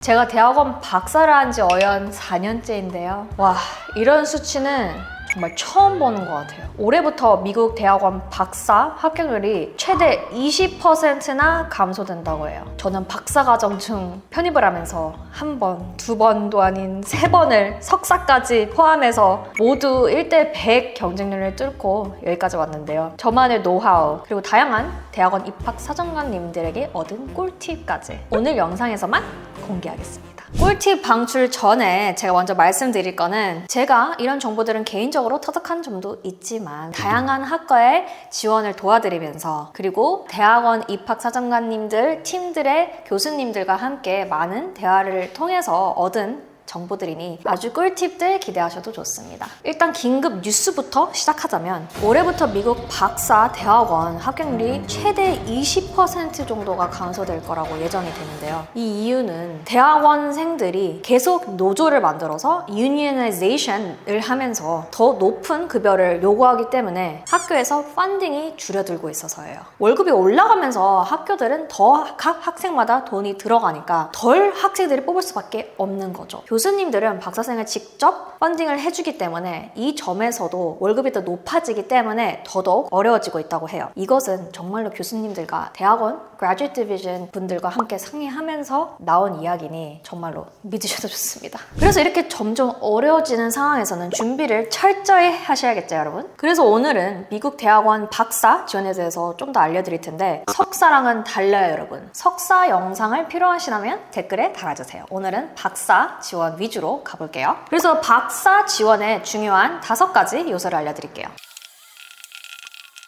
제가 대학원 박사를 한 지 어연 4년째인데요. 와, 이런 수치는 정말 처음 보는 것 같아요. 올해부터 미국 대학원 박사 합격률이 최대 20%나 감소된다고 해요. 저는 박사과정 중 편입을 하면서 한 번, 두 번도 아닌 세 번을 석사까지 포함해서 모두 1대 100 경쟁률을 뚫고 여기까지 왔는데요. 저만의 노하우, 그리고 다양한 대학원 입학 사정관님들에게 얻은 꿀팁까지 오늘 영상에서만 공개하겠습니다. 꿀팁 방출 전에 제가 먼저 말씀드릴 거는, 제가 이런 정보들은 개인적으로 터득한 점도 있지만 다양한 학과에 지원을 도와드리면서, 그리고 대학원 입학사정관님들 팀들의 교수님들과 함께 많은 대화를 통해서 얻은 정보들이니 아주 꿀팁들 기대하셔도 좋습니다. 일단 긴급 뉴스부터 시작하자면, 올해부터 미국 박사 대학원 합격률이 최대 20% 정도가 감소될 거라고 예정이 되는데요. 이 이유는 대학원생들이 계속 노조를 만들어서 유니어나이제이션을 하면서 더 높은 급여를 요구하기 때문에 학교에서 펀딩이 줄어들고 있어서예요. 월급이 올라가면서 학교들은 더 각 학생마다 돈이 들어가니까 덜 학생들이 뽑을 수밖에 없는 거죠. 교수님들은 박사생을 직접 펀딩을 해주기 때문에 이 점에서도 월급이 더 높아지기 때문에 더더욱 어려워지고 있다고 해요. 이것은 정말로 교수님들과 대학원 Graduate Division 분들과 함께 상의하면서 나온 이야기니 정말로 믿으셔도 좋습니다. 그래서 이렇게 점점 어려워지는 상황에서는 준비를 철저히 하셔야겠죠, 여러분? 그래서 오늘은 미국 대학원 박사 지원에 대해서 좀 더 알려드릴 텐데, 석사랑은 달라요, 여러분. 석사 영상을 필요하시다면 댓글에 달아주세요. 오늘은 박사 지원 위주로 가볼게요. 그래서 박사 지원에 중요한 5가지 요소를 알려드릴게요.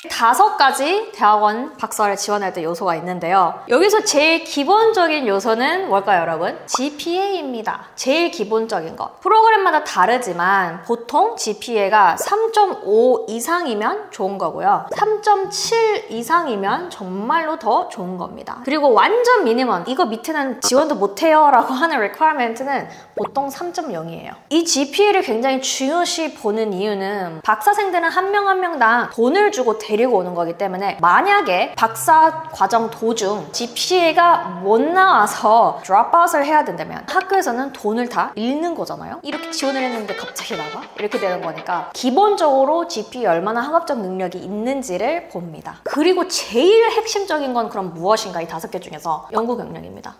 5가지 대학원 박사를 지원할 때 요소가 있는데요. 여기서 제일 기본적인 요소는 뭘까요, 여러분? GPA입니다. 제일 기본적인 것. 프로그램마다 다르지만 보통 GPA가 3.5 이상이면 좋은 거고요. 3.7 이상이면 정말로 더 좋은 겁니다. 그리고 완전 미니멈, 이거 밑에는 지원도 못해요 라고 하는 requirement는 보통 3.0이에요. 이 GPA를 굉장히 중요시 보는 이유는 박사생들은 한 명 한 명당 돈을 주고 데리고 오는 거기 때문에, 만약에 박사 과정 도중 GPA가 못 나와서 드롭아웃을 해야 된다면 학교에서는 돈을 다 잃는 거잖아요. 이렇게 지원을 했는데 갑자기 나가? 이렇게 되는 거니까 기본적으로 GPA 얼마나 학업적 능력이 있는지를 봅니다. 그리고 제일 핵심적인 건 그럼 무엇인가? 이 5개 중에서 연구 경력입니다.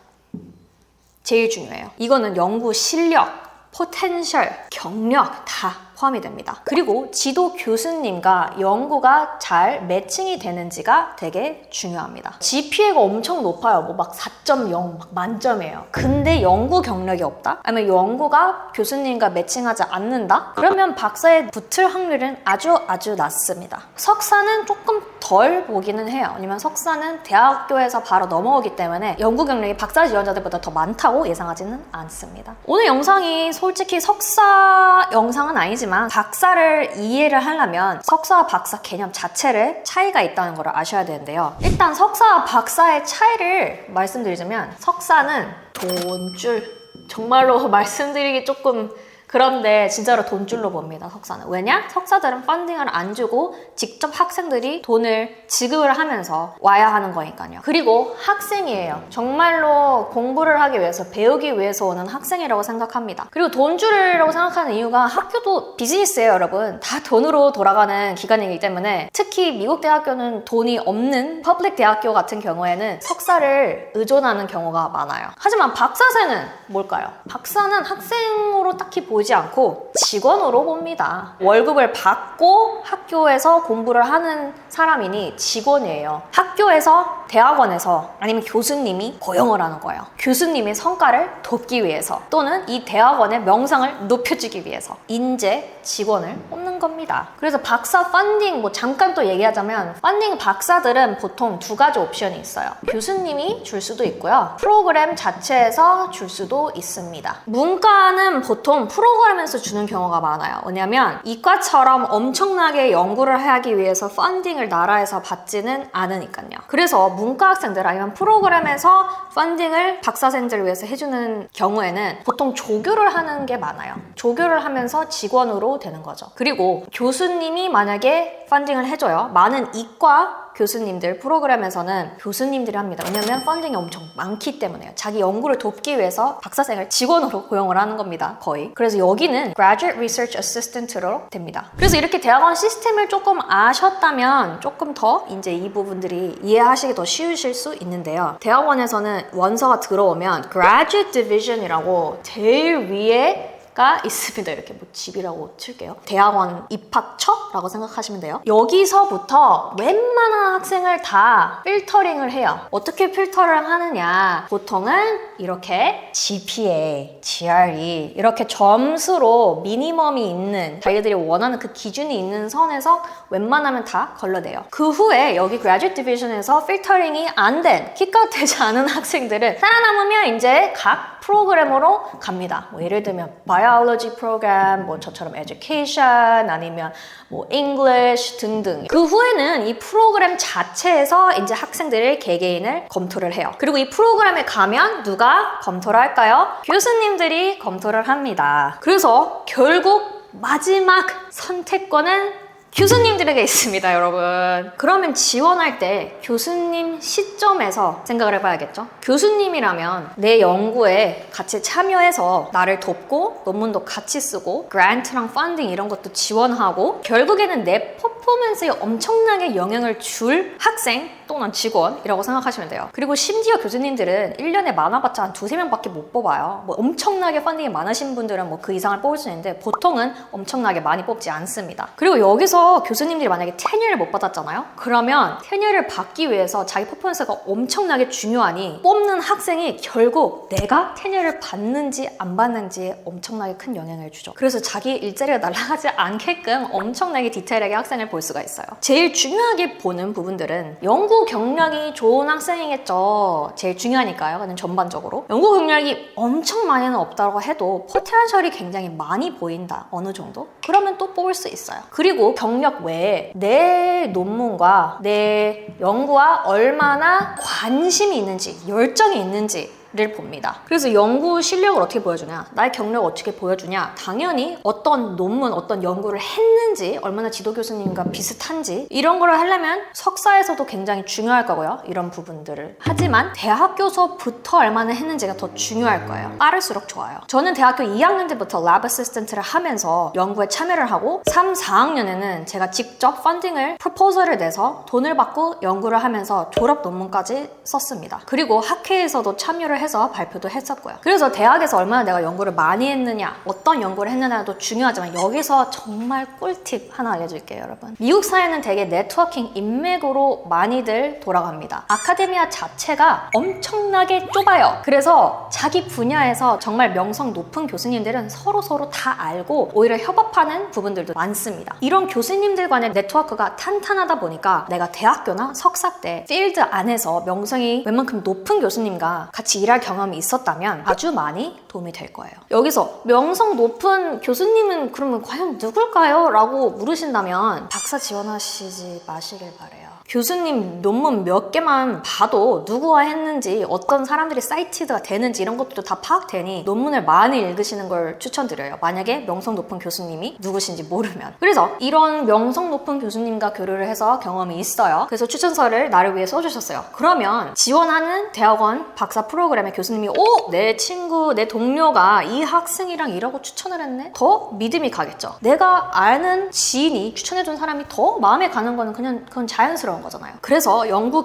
제일 중요해요. 이거는 연구 실력, 포텐셜, 경력 다 포함이 됩니다. 그리고 지도 교수님과 연구가 잘 매칭이 되는지가 되게 중요합니다. GPA가 엄청 높아요. 뭐 막 4.0, 막 만점이에요. 근데 연구 경력이 없다? 아니면 연구가 교수님과 매칭하지 않는다? 그러면 박사에 붙을 확률은 아주 낮습니다. 석사는 조금 덜 보기는 해요. 아니면 석사는 대학교에서 바로 넘어오기 때문에 연구 경력이 박사 지원자들보다 더 많다고 예상하지는 않습니다. 오늘 영상이 솔직히 석사 영상은 아니지만 박사를 이해를 하려면 석사와 박사 개념 자체를 차이가 있다는 걸 아셔야 되는데요. 일단 석사와 박사의 차이를 말씀드리자면, 석사는 돈줄, 정말로 말씀드리기 조금 그런데 진짜로 돈줄로 봅니다, 석사는. 왜냐? 석사들은 펀딩을 안 주고 직접 학생들이 돈을 지급을 하면서 와야 하는 거니까요. 그리고 학생이에요. 정말로 공부를 하기 위해서, 배우기 위해서 오는 학생이라고 생각합니다. 그리고 돈줄이라고 생각하는 이유가, 학교도 비즈니스예요, 여러분. 다 돈으로 돌아가는 기관이기 때문에, 특히 미국 대학교는 돈이 없는 퍼블릭 대학교 같은 경우에는 석사를 의존하는 경우가 많아요. 하지만 박사생은 뭘까요? 박사는 학생으로 딱히 보이지 않고 직원으로 봅니다. 월급을 받고 학교에서 공부를 하는 사람이니 직원이에요. 학교에서, 대학원에서, 아니면 교수님이 고용을 하는 거예요. 교수님의 성과를 돕기 위해서, 또는 이 대학원의 명성을 높여주기 위해서 인재 직원을 뽑는 겁니다. 그래서 박사 펀딩, 뭐 잠깐 또 얘기하자면, 펀딩 박사들은 보통 2가지 옵션이 있어요. 교수님이 줄 수도 있고요, 프로그램 자체에서 줄 수도 있습니다. 문과는 보통 프로그램에서 주는 경우가 많아요. 왜냐면 이과처럼 엄청나게 연구를 하기 위해서 펀딩을 나라에서 받지는 않으니까요. 그래서 문과 학생들 아니면 프로그램에서 펀딩을 박사생들을 위해서 해주는 경우에는 보통 조교를 하는 게 많아요. 조교를 하면서 직원으로 되는 거죠. 그리고 교수님이 만약에 펀딩을 해줘요. 많은 이과 교수님들 프로그램에서는 교수님들이 합니다. 왜냐면 펀딩이 엄청 많기 때문에요. 자기 연구를 돕기 위해서 박사생을 직원으로 고용을 하는 겁니다. 거의. 그래서 여기는 Graduate Research Assistant로 됩니다. 그래서 이렇게 대학원 시스템을 조금 아셨다면 조금 더 이제 이 부분들이 이해하시기 더 쉬우실 수 있는데요. 대학원에서는 원서가 들어오면 Graduate Division이라고 제일 위에 가 있습니다. 이렇게 뭐 집이라고 칠게요. 대학원 입학처라고 생각하시면 돼요. 여기서부터 웬만한 학생을 다 필터링을 해요. 어떻게 필터를 하느냐? 보통은 이렇게 GPA, GRE 이렇게 점수로 미니멈이 있는 자기들이 원하는 그 기준이 있는 선에서 웬만하면 다 걸러내요. 그 후에 여기 Graduate Division에서 필터링이 안 된, 킥아웃되지 않은 학생들은 살아남으면 이제 각 프로그램으로 갑니다. 뭐 예를 들면 Biology 프로그램, 뭐 저처럼 Education, 아니면 뭐 English 등등. 그 후에는 이 프로그램 자체에서 이제 학생들의 개개인을 검토를 해요. 그리고 이 프로그램에 가면 누가 검토를 할까요? 교수님들이 검토를 합니다. 그래서 결국 마지막 선택권은 교수님들에게 있습니다, 여러분. 그러면 지원할 때 교수님 시점에서 생각을 해봐야겠죠? 교수님이라면 내 연구에 같이 참여해서 나를 돕고 논문도 같이 쓰고 그랜트랑 펀딩 이런 것도 지원하고 결국에는 내 퍼포먼스에 엄청나게 영향을 줄 학생 또는 직원이라고 생각하시면 돼요. 그리고 심지어 교수님들은 1년에 많아봤자 한 2~3명밖에 못 뽑아요. 뭐 엄청나게 펀딩이 많으신 분들은 뭐 그 이상을 뽑을 수 있는데 보통은 엄청나게 많이 뽑지 않습니다. 그리고 여기서 교수님들이 만약에 테뉴어를 못 받았잖아요? 그러면 테뉴어를 받기 위해서 자기 퍼포먼스가 엄청나게 중요하니 뽑는 학생이 결국 내가 테뉴어를 받는지 안 받는지에 엄청나게 큰 영향을 주죠. 그래서 자기 일자리가 날아가지 않게끔 엄청나게 디테일하게 학생을 볼 수가 있어요. 제일 중요하게 보는 부분들은 연구 경력이 좋은 학생이겠죠. 제일 중요하니까요. 그냥 전반적으로. 연구 경력이 엄청 많이는 없다고 해도 포텐셜이 굉장히 많이 보인다. 어느 정도? 그러면 또 뽑을 수 있어요. 그리고 경력 외에 내 논문과 내 연구와 얼마나 관심이 있는지, 열정이 있는지 를 봅니다. 그래서 연구 실력을 어떻게 보여주냐, 나의 경력을 어떻게 보여주냐, 당연히 어떤 논문, 어떤 연구를 했는지, 얼마나 지도 교수님과 비슷한지 이런 거를 하려면 석사에서도 굉장히 중요할 거고요. 이런 부분들을. 하지만 대학교서부터 얼마나 했는지가 더 중요할 거예요. 빠를수록 좋아요. 저는 대학교 2학년 때부터 랩 어시스턴트를 하면서 연구에 참여를 하고 3, 4학년에는 제가 직접 펀딩을 프로포설을 내서 돈을 받고 연구를 하면서 졸업 논문까지 썼습니다. 그리고 학회에서도 참여를 해서 발표도 했었고요. 그래서 대학에서 얼마나 내가 연구를 많이 했느냐, 어떤 연구를 했느냐도 중요하지만 여기서 정말 꿀팁 하나 알려줄게요, 여러분. 미국 사회는 되게 네트워킹 인맥으로 많이들 돌아갑니다. 아카데미아 자체가 엄청나게 좁아요. 그래서 자기 분야에서 정말 명성 높은 교수님들은 서로 다 알고 오히려 협업하는 부분들도 많습니다. 이런 교수님들 간의 네트워크가 탄탄하다 보니까 내가 대학교나 석사 때 필드 안에서 명성이 웬만큼 높은 교수님과 같이 일할 경험이 있었다면 아주 많이 도움이 될 거예요. 여기서 명성 높은 교수님은 그러면 과연 누굴까요? 라고 물으신다면 박사 지원하시지 마시길 바래요. 교수님 논문 몇 개만 봐도 누구와 했는지, 어떤 사람들이 사이티드가 되는지 이런 것들도 다 파악되니 논문을 많이 읽으시는 걸 추천드려요. 만약에 명성 높은 교수님이 누구신지 모르면. 그래서 이런 명성 높은 교수님과 교류를 해서 경험이 있어요. 그래서 추천서를 나를 위해 써주셨어요. 그러면 지원하는 대학원 박사 프로그램의 교수님이 내 친구, 내 동료가 이 학생이랑 일하고 추천을 했네? 더 믿음이 가겠죠. 내가 아는 지인이 추천해준 사람이 더 마음에 가는 거는 그건 자연스러운 거잖아요. 그래서 연구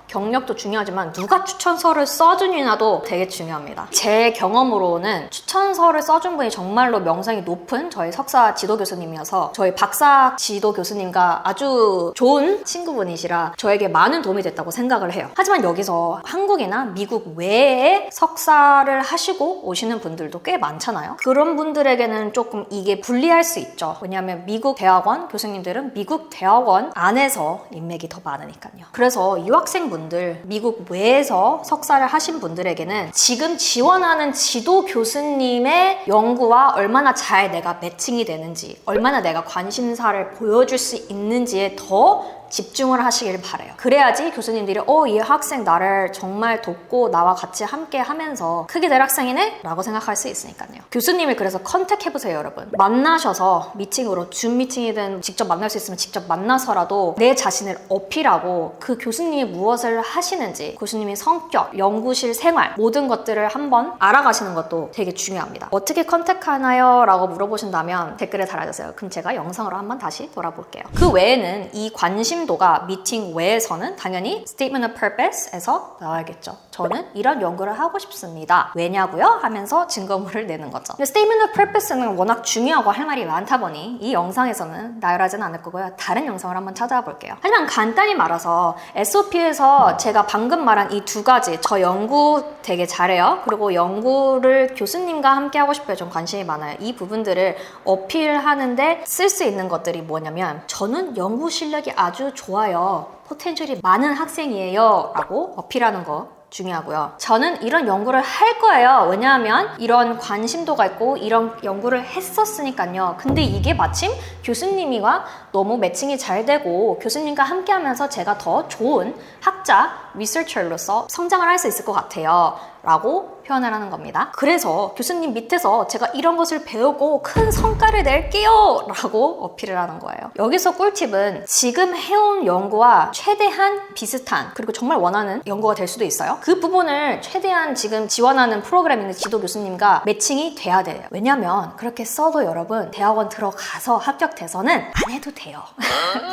경력도 중요하지만 누가 추천서를 써주느냐도 되게 중요합니다. 제 경험으로는 추천서를 써준 분이 정말로 명성이 높은 저희 석사 지도 교수님이어서 저희 박사 지도 교수님과 아주 좋은 친구분이시라 저에게 많은 도움이 됐다고 생각을 해요. 하지만 여기서 한국이나 미국 외에 석사를 하시고 오시는 분들도 꽤 많잖아요. 그런 분들에게는 조금 이게 불리할 수 있죠. 왜냐하면 미국 대학원 교수님들은 미국 대학원 안에서 인맥이 더 많으니까요. 그래서 유학생분 미국 외에서 석사를 하신 분들에게는 지금 지원하는 지도 교수님의 연구와 얼마나 잘 내가 매칭이 되는지, 얼마나 내가 관심사를 보여줄 수 있는지에 더 집중을 하시길 바래요. 그래야지 교수님들이 이 학생 나를 정말 돕고 나와 같이 함께 하면서 크게 될 학생이네? 라고 생각할 수 있으니까요. 교수님을 그래서 컨택해보세요, 여러분. 만나셔서 미팅으로 줌 미팅이든 직접 만날 수 있으면 직접 만나서라도 내 자신을 어필하고 그 교수님이 무엇을 하시는지, 교수님의 성격, 연구실 생활 모든 것들을 한번 알아가시는 것도 되게 중요합니다. 어떻게 컨택하나요? 라고 물어보신다면 댓글에 달아주세요. 그럼 제가 영상으로 한번 다시 돌아볼게요. 그 외에는 이 관심도가 미팅 외에서는 당연히 Statement of Purpose에서 나와야겠죠. 저는 이런 연구를 하고 싶습니다. 왜냐고요? 하면서 증거물을 내는 거죠. 근데 Statement of Purpose는 워낙 중요하고 할 말이 많다 보니 이 영상에서는 나열하지는 않을 거고요. 다른 영상을 한번 찾아볼게요. 하지만 간단히 말해서 SOP에서 제가 방금 말한 이 두 가지, 저 연구 되게 잘해요. 그리고 연구를 교수님과 함께 하고 싶어요. 좀 관심이 많아요. 이 부분들을 어필하는데 쓸 수 있는 것들이 뭐냐면, 저는 연구 실력이 아주 좋아요. 포텐셜이 많은 학생이에요. 라고 어필하는 거 중요하고요. 저는 이런 연구를 할 거예요. 왜냐하면 이런 관심도가 있고 이런 연구를 했었으니까요. 근데 이게 마침 교수님과 너무 매칭이 잘 되고 교수님과 함께 하면서 제가 더 좋은 학자, 리서처로서 성장을 할 수 있을 것 같아요. 라고 표현을 하는 겁니다. 그래서 교수님 밑에서 제가 이런 것을 배우고 큰 성과를 낼게요 라고 어필을 하는 거예요. 여기서 꿀팁은 지금 해온 연구와 최대한 비슷한, 그리고 정말 원하는 연구가 될 수도 있어요. 그 부분을 최대한 지금 지원하는 프로그램 있는 지도 교수님과 매칭이 돼야 돼요. 왜냐면 그렇게 써도 여러분 대학원 들어가서 합격돼서는 안 해도 돼요.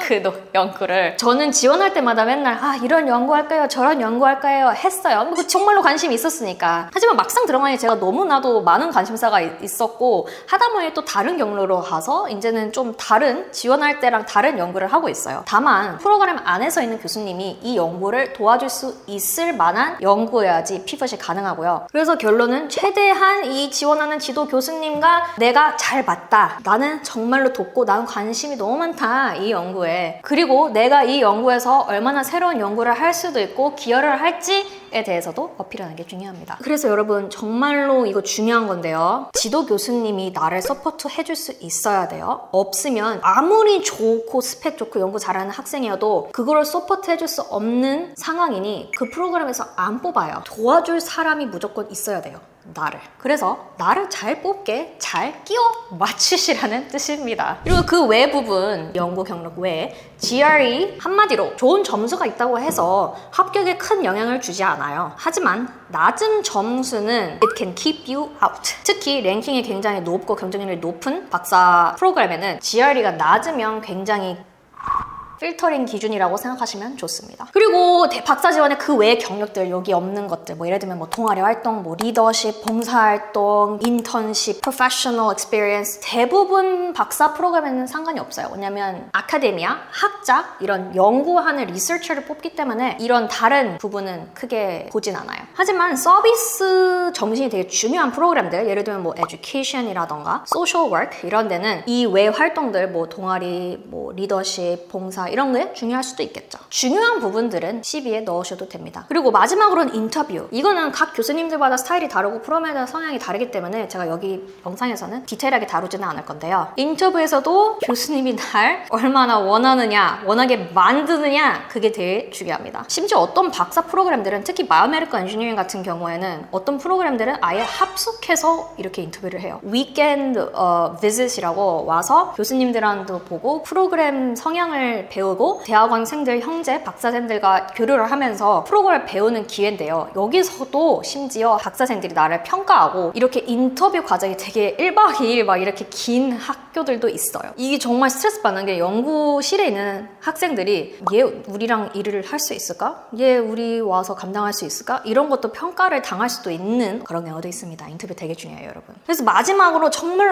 그 연구를 저는 지원할 때마다 맨날 이런 연구할까요? 저런 연구할까요? 했어요. 정말로 관심이 있었으니까. 하지만 막상 들어가니 제가 너무나도 많은 관심사가 있었고 하다 보니 또 다른 경로로 가서 이제는 좀 다른, 지원할 때랑 다른 연구를 하고 있어요. 다만 프로그램 안에서 있는 교수님이 이 연구를 도와줄 수 있을 만한 연구여야지 피벗이 가능하고요. 그래서 결론은 최대한 이 지원하는 지도 교수님과 내가 잘 맞다. 나는 정말로 돕고 나는 관심이 너무 많다. 이 연구에. 그리고 내가 이 연구에서 얼마나 새로운 연구를 할 수도 있고 기여를 할지에 대해서도 어필하는 게 중요합니다. 그래서 여러분 정말로 이거 중요한 건데요. 지도 교수님이 나를 서포트 해줄 수 있어야 돼요. 없으면 아무리 좋고 스펙 좋고 연구 잘하는 학생이어도 그거를 서포트 해줄 수 없는 상황이니 그 프로그램에서 안 뽑아요. 도와줄 사람이 무조건 있어야 돼요. 나를. 그래서 나를 잘 뽑게 잘 끼워 맞추시라는 뜻입니다. 그리고 그 외 부분, 연구 경력 외에 GRE 한마디로 좋은 점수가 있다고 해서 합격에 큰 영향을 주지 않아요. 하지만 낮은 점수는 it can keep you out. 특히 랭킹이 굉장히 높고 경쟁률이 높은 박사 프로그램에는 GRE가 낮으면 굉장히 필터링 기준이라고 생각하시면 좋습니다. 그리고 박사 지원의 그 외의 경력들, 여기 없는 것들, 예를 들면 동아리 활동, 리더십, 봉사활동, 인턴십, 프로페셔널 익스피리언스, 대부분 박사 프로그램에는 상관이 없어요. 왜냐면 아카데미아, 학자, 이런 연구하는 리서처를 뽑기 때문에 이런 다른 부분은 크게 보진 않아요. 하지만 서비스 정신이 되게 중요한 프로그램들, 예를 들면 education이라던가 social work 이런 데는 이 외 활동들, 동아리, 리더십, 봉사 이런 게 중요할 수도 있겠죠. 중요한 부분들은 CV에 넣으셔도 됩니다. 그리고 마지막으로는 인터뷰. 이거는 각 교수님들마다 스타일이 다르고 프로그램마다 성향이 다르기 때문에 제가 여기 영상에서는 디테일하게 다루지는 않을 건데요. 인터뷰에서도 교수님이 날 얼마나 원하느냐, 원하게 만드느냐, 그게 되게 중요합니다. 심지어 어떤 박사 프로그램들은, 특히 바이오메디컬 엔지니어링 같은 경우에는 어떤 프로그램들은 아예 합숙해서 이렇게 인터뷰를 해요. 위켄드 비짓이라고 와서 교수님들한테 보고 프로그램 성향을 배우고 대학원생들, 형제, 박사생들과 교류를 하면서 프로그램을 배우는 기회인데요. 여기서도 심지어 박사생들이 나를 평가하고 이렇게 인터뷰 과정이 되게 1박 2일 막 이렇게 긴 학교들도 있어요. 이게 정말 스트레스 받는 게, 연구실에 있는 학생들이 얘 우리랑 일을 할 수 있을까? 얘 우리 와서 감당할 수 있을까? 이런 것도 평가를 당할 수도 있는 그런 경우도 있습니다. 인터뷰 되게 중요해요, 여러분. 그래서 마지막으로 정말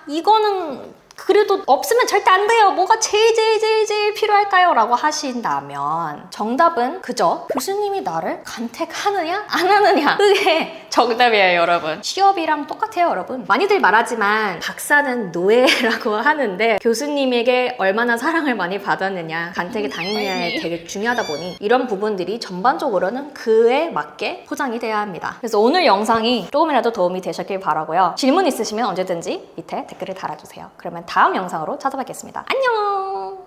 이거는 그래도 없으면 절대 안 돼요. 뭐가 제일 필요할까요? 라고 하신다면 정답은 그저 교수님이 나를 간택하느냐 안 하느냐, 그게 정답이에요, 여러분. 취업이랑 똑같아요, 여러분. 많이들 말하지만 박사는 노예라고 하는데 교수님에게 얼마나 사랑을 많이 받았느냐, 간택이 당했느냐에 되게 중요하다 보니 이런 부분들이 전반적으로는 그에 맞게 포장이 돼야 합니다. 그래서 오늘 영상이 조금이라도 도움이 되셨길 바라고요. 질문 있으시면 언제든지 밑에 댓글을 달아주세요. 그러면 다음 영상으로 찾아뵙겠습니다. 안녕!